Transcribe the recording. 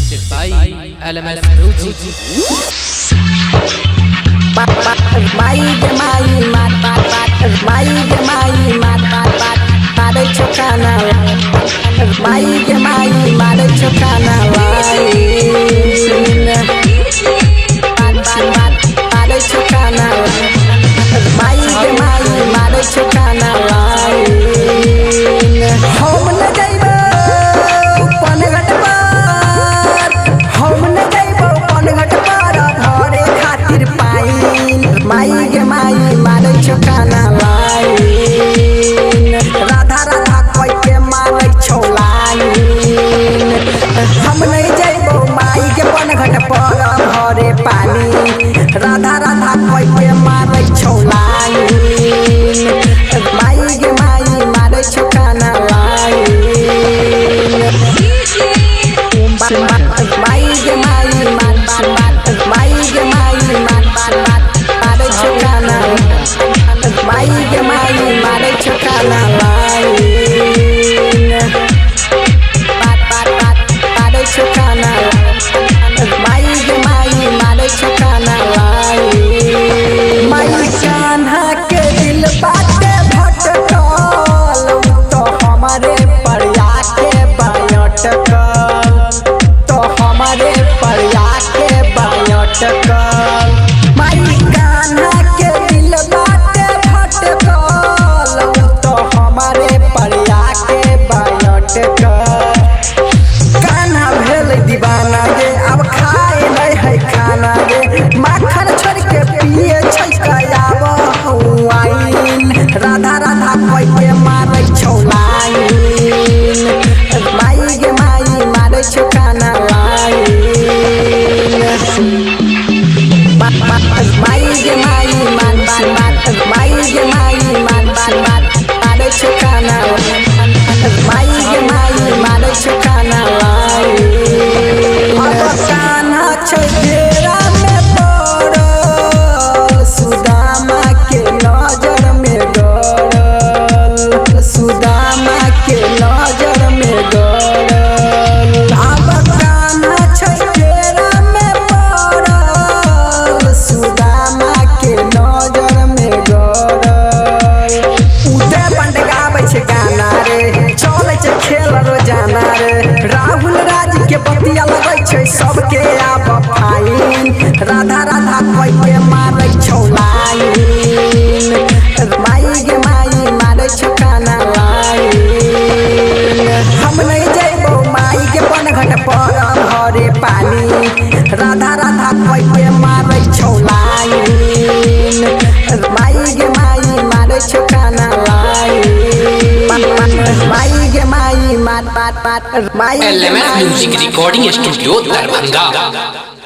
presented by LMS Music. Radha Radha कोई के मारे छौलाइन हम नहीं जइबो माई के पनघट पर भरे पानी राधा राधा कोई के मारे छौलाइन माई गे माई मारे छौकाना लाइन माई गे माई माई गे माई मारे छौकाना माई गे माई मारे छौकाना राधा राधा कोई के मारे छौलाइन माई गे माई मारे छौकाना लाइन माई गे माई माई गे माई मारे छौकाना माई गे माई मारे छौकाना लाइन अब कान्हा छै घेरा में पड़ल सुदामा के नजर में सुदामा के नजर में गड़ल अब कान्हा छै घेरा में पड़ल सुदामा के नजर में गड़ल उदय पंड गाबै छै गाना रे चलै छै खेल रोजाना रे राहुल राज के बतिया लगै छै सबके आब फाइन राधा राधा कोई के मारै छौलाइन माई गे माई मारे छौकाना हम नहीं जइबो माई के पनघट पर भरे पानी राधा राधा कोई के मारे छौलाइन माई गे माई मारे छौकाना माई गे माई माई LMS Music Recording Studio, Darbhanga.